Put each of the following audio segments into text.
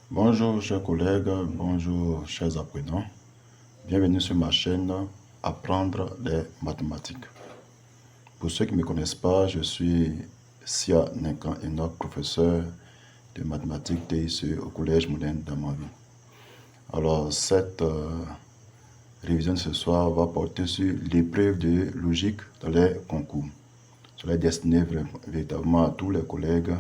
Bonjour chers collègues, bonjour chers apprenants. Bienvenue sur ma chaîne Apprendre les mathématiques. Pour ceux qui ne me connaissent pas, je suis Sia Ninkan Enoch, professeur de mathématiques TICE au Collège Moderne d'Amavi. Alors cette révision de ce soir va porter sur l'épreuve de logique dans les concours. Cela est destiné véritablement à tous les collègues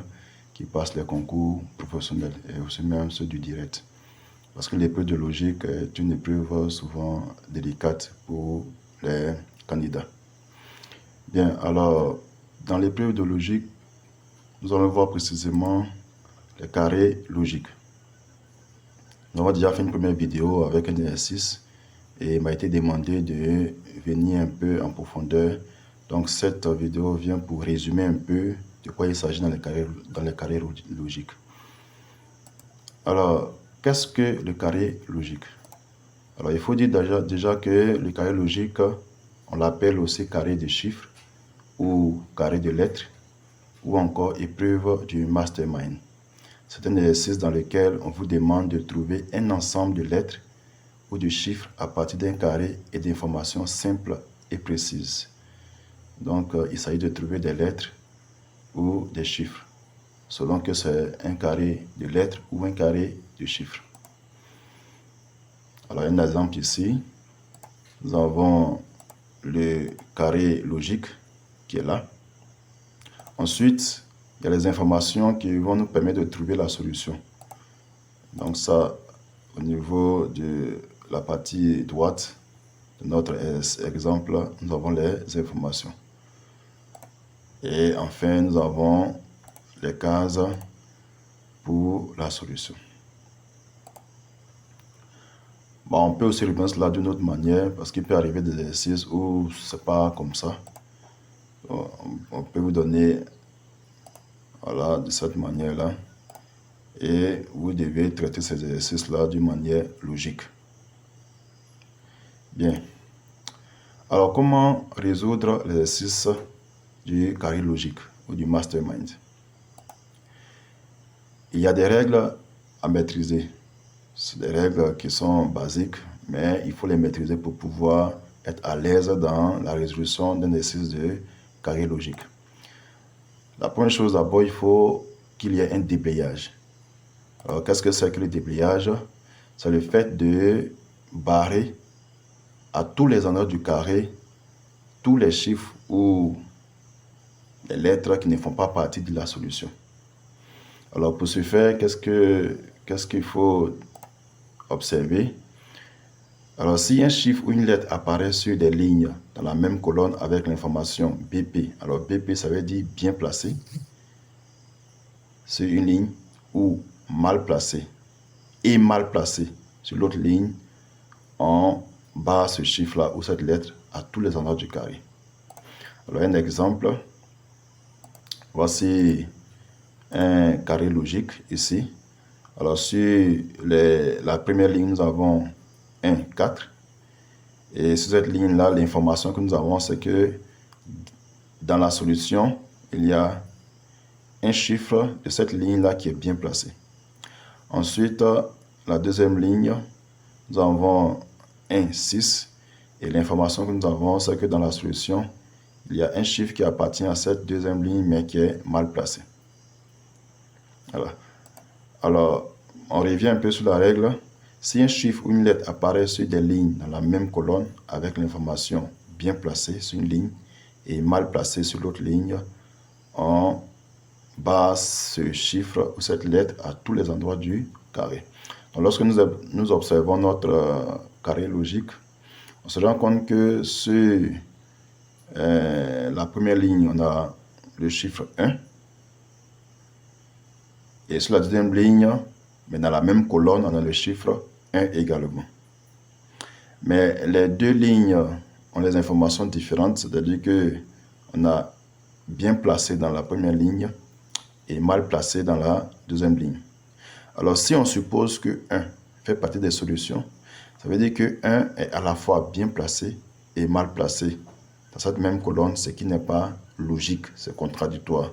qui passent les concours professionnels et aussi même ceux du direct. Parce que l'épreuve de logique est une épreuve souvent délicate pour les candidats. Bien, alors, dans l'épreuve de logique, nous allons voir précisément les carrés logiques. Nous avons déjà fait une première vidéo avec un exercice et il m'a été demandé de venir un peu en profondeur. Donc, cette vidéo vient pour résumer un peu de quoi il s'agit dans les carrés logiques. Alors, qu'est-ce que le carré logique? Alors, il faut dire déjà que le carré logique, on l'appelle aussi carré de chiffres ou carré de lettres ou encore épreuve du mastermind. C'est un exercice dans lequel on vous demande de trouver un ensemble de lettres ou de chiffres à partir d'un carré et d'informations simples et précises. Donc, il s'agit de trouver des lettres ou des chiffres, selon que c'est un carré de lettres ou un carré de chiffres. Alors, un exemple ici, nous avons le carré logique qui est là. Ensuite, il y a les informations qui vont nous permettre de trouver la solution. Donc ça, au niveau de la partie droite de notre exemple, nous avons les informations. Et enfin, nous avons les cases pour la solution. Bon, on peut aussi reprendre cela d'une autre manière parce qu'il peut arriver des exercices où c'est pas comme ça. On peut vous donner, voilà, de cette manière-là. Et vous devez traiter ces exercices-là d'une manière logique. Bien. Alors, comment résoudre l'exercice du carré logique ou du mastermind? Il y a des règles à maîtriser. C'est des règles qui sont basiques, mais il faut les maîtriser pour pouvoir être à l'aise dans la résolution d'un exercice de carré logique. La première chose d'abord, il faut qu'il y ait un déblayage. Alors, qu'est-ce que c'est que le déblayage? C'est le fait de barrer à tous les endroits du carré tous les chiffres ou les lettres qui ne font pas partie de la solution. Alors, pour ce faire, qu'est-ce qu'il faut observer? Alors, si un chiffre ou une lettre apparaît sur des lignes dans la même colonne avec l'information BP, alors BP, ça veut dire bien placé sur une ligne ou mal placé et mal placé sur l'autre ligne, on barre ce chiffre-là ou cette lettre à tous les endroits du carré. Alors, un exemple, voici un carré logique ici. Alors, sur la première ligne, nous avons 1, 4. Et sur cette ligne-là, l'information que nous avons, c'est que dans la solution, il y a un chiffre de cette ligne-là qui est bien placé. Ensuite, la deuxième ligne, nous avons 1, 6. Et l'information que nous avons, c'est que dans la solution, il y a un chiffre qui appartient à cette deuxième ligne, mais qui est mal placé. Voilà. Alors, on revient un peu sur la règle. Si un chiffre ou une lettre apparaît sur des lignes dans la même colonne avec l'information bien placée sur une ligne et mal placée sur l'autre ligne, on base ce chiffre ou cette lettre à tous les endroits du carré. Donc, lorsque nous observons notre carré logique, on se rend compte que sur la première ligne, on a le chiffre 1. Et sur la deuxième ligne, mais dans la même colonne, on a le chiffre 1 également. Mais les deux lignes ont des informations différentes, c'est-à-dire qu'on a bien placé dans la première ligne et mal placé dans la deuxième ligne. Alors, si on suppose que 1 fait partie des solutions, ça veut dire que 1 est à la fois bien placé et mal placé dans cette même colonne, ce qui n'est pas logique, c'est contradictoire.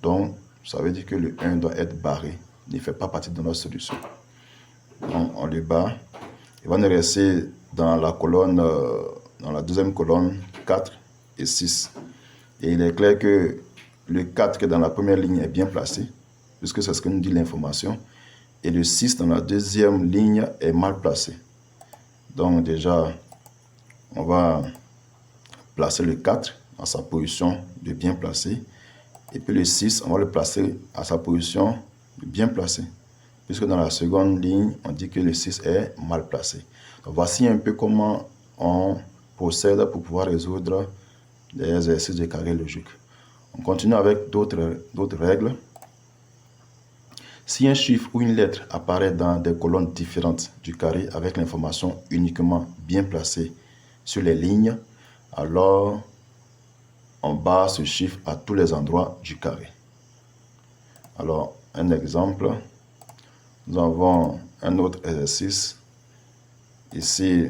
Donc, ça veut dire que le 1 doit être barré, il ne fait pas partie de notre solution. Donc, on le bat. Il va nous rester dans la colonne, dans la deuxième colonne, 4 et 6. Et il est clair que le 4 qui est dans la première ligne est bien placé, puisque c'est ce que nous dit l'information. Et le 6 dans la deuxième ligne est mal placé. Donc déjà, on va placer le 4 à sa position de bien placé. Et puis le 6, on va le placer à sa position de bien placé. Puisque dans la seconde ligne, on dit que le 6 est mal placé. Donc voici un peu comment on procède pour pouvoir résoudre les exercices de carré logique. On continue avec d'autres règles. Si un chiffre ou une lettre apparaît dans des colonnes différentes du carré avec l'information uniquement bien placée sur les lignes, alors on barre ce chiffre à tous les endroits du carré. Alors, un exemple, nous avons un autre exercice. Ici,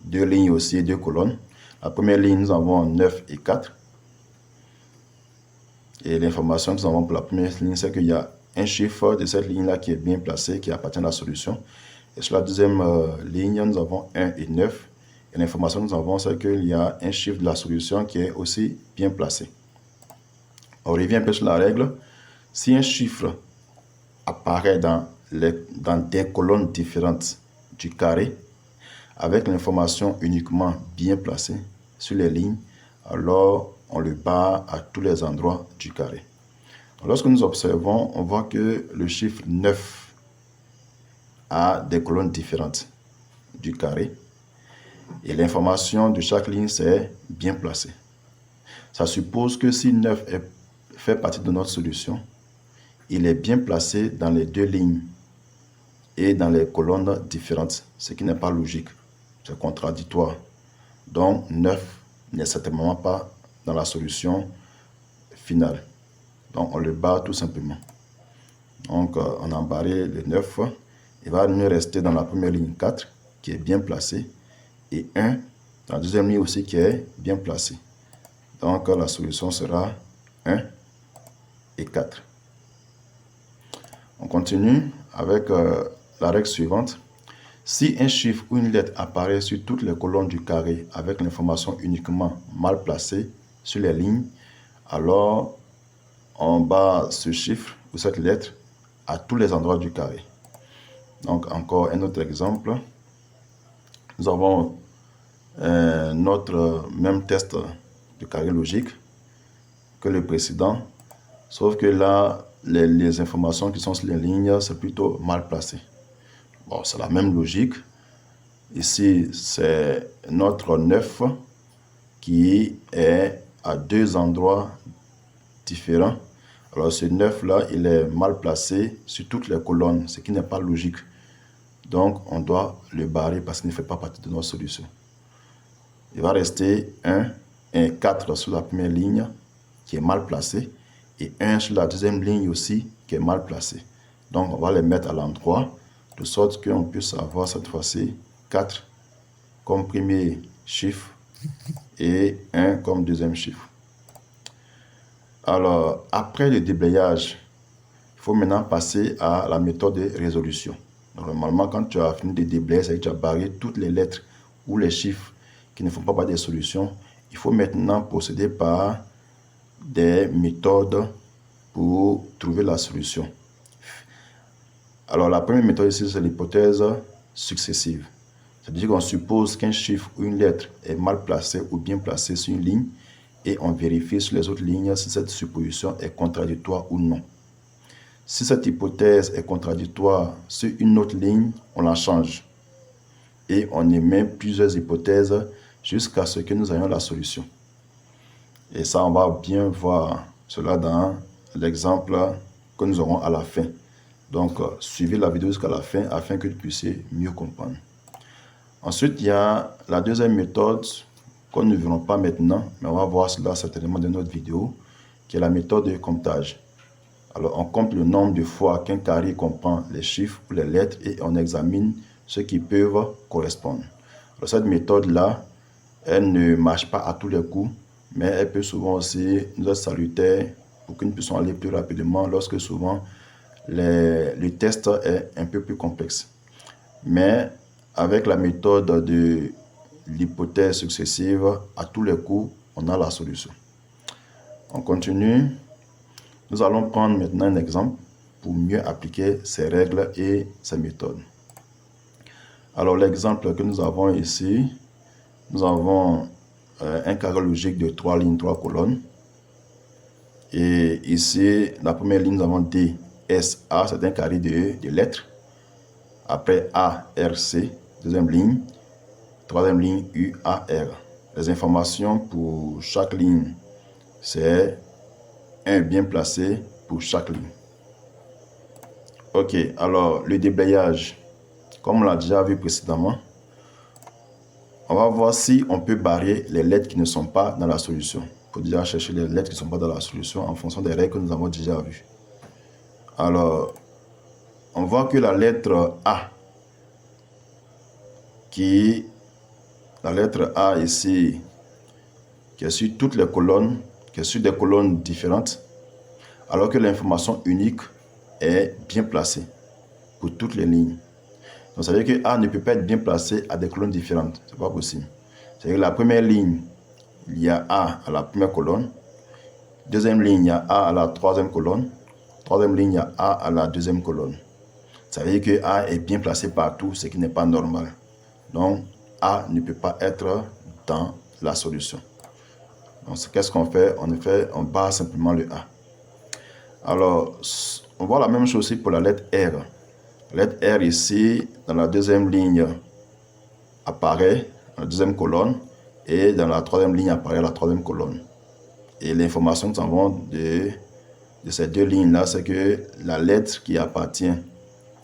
deux lignes aussi, deux colonnes. La première ligne, nous avons 9 et 4. Et l'information que nous avons pour la première ligne, c'est qu'il y a un chiffre de cette ligne-là qui est bien placé, qui appartient à la solution. Et sur la deuxième ligne, nous avons 1 et 9. Et l'information que nous avons, c'est qu'il y a un chiffre de la solution qui est aussi bien placé. On revient un peu sur la règle. Si un chiffre apparaît dans des colonnes différentes du carré, avec l'information uniquement bien placée sur les lignes, alors on le barre à tous les endroits du carré. Lorsque nous observons, on voit que le chiffre 9 a des colonnes différentes du carré et l'information de chaque ligne c'est bien placée. Ça suppose que si 9 fait partie de notre solution, il est bien placé dans les deux lignes et dans les colonnes différentes, ce qui n'est pas logique, c'est contradictoire. Donc 9 n'est certainement pas dans la solution finale. Donc on le barre tout simplement. Donc on a embarré le 9. Il va nous rester dans la première ligne 4 qui est bien placé et 1 dans la deuxième ligne aussi qui est bien placé. Donc la solution sera 1 et 4. On continue avec la règle suivante. Si un chiffre ou une lettre apparaît sur toutes les colonnes du carré avec l'information uniquement mal placée sur les lignes, alors on barre ce chiffre ou cette lettre à tous les endroits du carré. Donc encore un autre exemple. Nous avons notre même test de carré logique que le précédent, sauf que là, les informations qui sont sur les lignes, c'est plutôt mal placé. Bon, c'est la même logique. Ici, c'est notre 9 qui est à deux endroits différents. Alors, ce 9-là, il est mal placé sur toutes les colonnes, ce qui n'est pas logique. Donc, on doit le barrer parce qu'il ne fait pas partie de notre solution. Il va rester 1 et 4 sur la première ligne qui est mal placé et 1 sur la deuxième ligne aussi qui est mal placé. Donc, on va les mettre à l'endroit de sorte qu'on puisse avoir cette fois-ci 4 comme premier chiffre et 1 comme deuxième chiffre. Alors, après le déblayage, il faut maintenant passer à la méthode de résolution. Normalement, quand tu as fini de déblayer, c'est que tu as barré toutes les lettres ou les chiffres qui ne font pas partie des solutions. Il faut maintenant procéder par des méthodes pour trouver la solution. Alors, la première méthode ici, c'est l'hypothèse successive. C'est-à-dire qu'on suppose qu'un chiffre ou une lettre est mal placé ou bien placé sur une ligne et on vérifie sur les autres lignes si cette supposition est contradictoire ou non. Si cette hypothèse est contradictoire sur une autre ligne, on la change et on émet plusieurs hypothèses jusqu'à ce que nous ayons la solution. Et ça, on va bien voir cela dans l'exemple que nous aurons à la fin. Donc, suivez la vidéo jusqu'à la fin afin que vous puissiez mieux comprendre. Ensuite, il y a la deuxième méthode qu'on ne verra pas maintenant, mais on va voir cela certainement dans notre vidéo, qui est la méthode de comptage. Alors, on compte le nombre de fois qu'un carré comprend les chiffres ou les lettres et on examine ceux qui peuvent correspondre. Alors, cette méthode-là, elle ne marche pas à tous les coups, mais elle peut souvent aussi nous être salutaire pour que nous puissions aller plus rapidement lorsque souvent le test est un peu plus complexe. Mais avec la méthode de l'hypothèse successive, à tous les coups, on a la solution. On continue. Nous allons prendre maintenant un exemple pour mieux appliquer ces règles et ces méthodes. Alors l'exemple que nous avons ici, nous avons un carré logique de 3 lignes, 3 colonnes. Et ici, la première ligne, nous avons D, S, A, c'est un carré de lettres. Après A, R, C, deuxième ligne. Troisième ligne, U, A, R. Les informations pour chaque ligne, c'est un bien placé pour chaque ligne. Ok, alors le déblayage, comme on l'a déjà vu précédemment, on va voir si on peut barrer les lettres qui ne sont pas dans la solution. Il faut déjà chercher les lettres qui ne sont pas dans la solution en fonction des règles que nous avons déjà vues. Alors, on voit que la lettre A, la lettre A ici, qui est sur toutes les colonnes, qui est sur des colonnes différentes, alors que l'information unique est bien placée pour toutes les lignes. Donc, ça veut dire que A ne peut pas être bien placé à des colonnes différentes. Ce n'est pas possible. C'est-à-dire que la première ligne, il y a A à la première colonne. Deuxième ligne, il y a A à la troisième colonne. Troisième ligne, il y a A à la deuxième colonne. Ça veut dire que A est bien placé partout, ce qui n'est pas normal. Donc, A ne peut pas être dans la solution. Donc, qu'est-ce qu'on fait? On barre simplement le A. Alors, on voit la même chose aussi pour la lettre R. La lettre R ici, dans la deuxième ligne, apparaît dans la deuxième colonne et dans la troisième ligne apparaît la troisième colonne. Et l'information que nous avons de ces deux lignes-là, c'est que la lettre qui appartient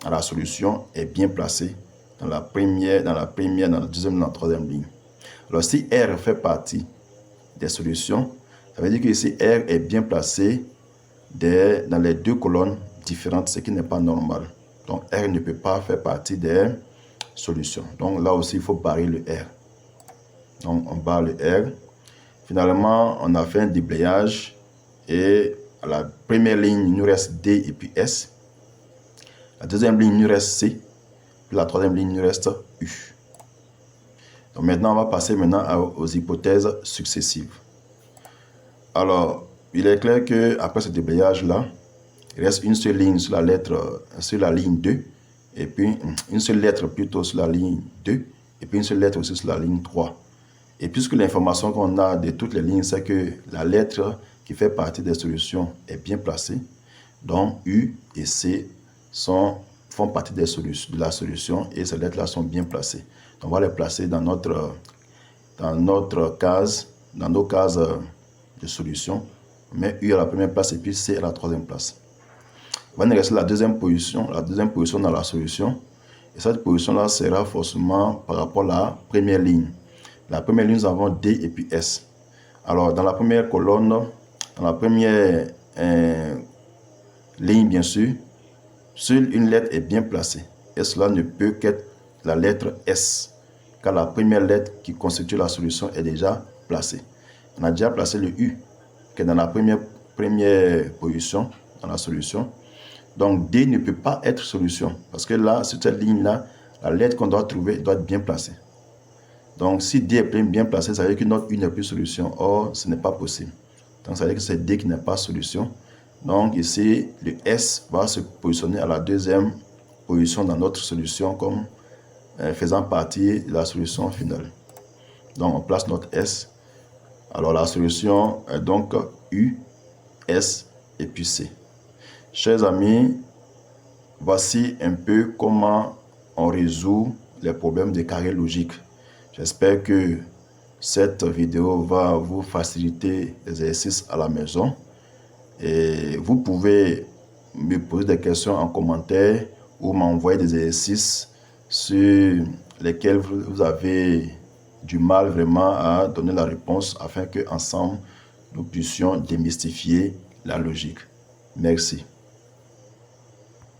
à la solution est bien placée dans la première, dans la deuxième, dans la troisième ligne. Alors, si R fait partie des solutions, ça veut dire que ici, R est bien placé dans les deux colonnes différentes, ce qui n'est pas normal. Donc, R ne peut pas faire partie des solutions. Donc, là aussi, il faut barrer le R. Donc, on barre le R. Finalement, on a fait un déblayage et à la première ligne, il nous reste D et puis S. La deuxième ligne, il nous reste C. Puis la troisième ligne, il nous reste U. Donc, maintenant, on va passer aux hypothèses successives. Alors, il est clair qu'après ce déblayage-là, il reste une seule ligne sur la ligne 2, et puis une seule lettre plutôt sur la ligne 2, et puis une seule lettre aussi sur la ligne 3. Et puisque l'information qu'on a de toutes les lignes, c'est que la lettre qui fait partie des solutions est bien placée, donc U et C font partie de la solution et ces lettres-là sont bien placées. Donc, on va les placer dans nos cases de solution. On met U à la première place et puis C à la troisième place. On va nous rester la deuxième position dans la solution. Et cette position-là sera forcément par rapport à la première ligne. La première ligne, nous avons D et puis S. Alors, dans la première colonne, dans la première ligne, bien sûr, seule une lettre est bien placée. Et cela ne peut qu'être la lettre S, car la première lettre qui constitue la solution est déjà placée. On a déjà placé le U, qui est dans la première position dans la solution. Donc, D ne peut pas être solution, parce que là, sur cette ligne-là, la lettre qu'on doit trouver doit être bien placée. Donc, si D est bien placé, ça veut dire que notre U n'est plus solution. Or, ce n'est pas possible. Donc, ça veut dire que c'est D qui n'est pas solution. Donc, ici, le S va se positionner à la deuxième position dans notre solution comme faisant partie de la solution finale. Donc, on place notre S. Alors, la solution est donc U, S et puis C. Chers amis, voici un peu comment on résout les problèmes de carré logique. J'espère que cette vidéo va vous faciliter l'exercice à la maison. Et vous pouvez me poser des questions en commentaire ou m'envoyer des exercices sur lesquels vous avez du mal vraiment à donner la réponse afin qu'ensemble, nous puissions démystifier la logique. Merci.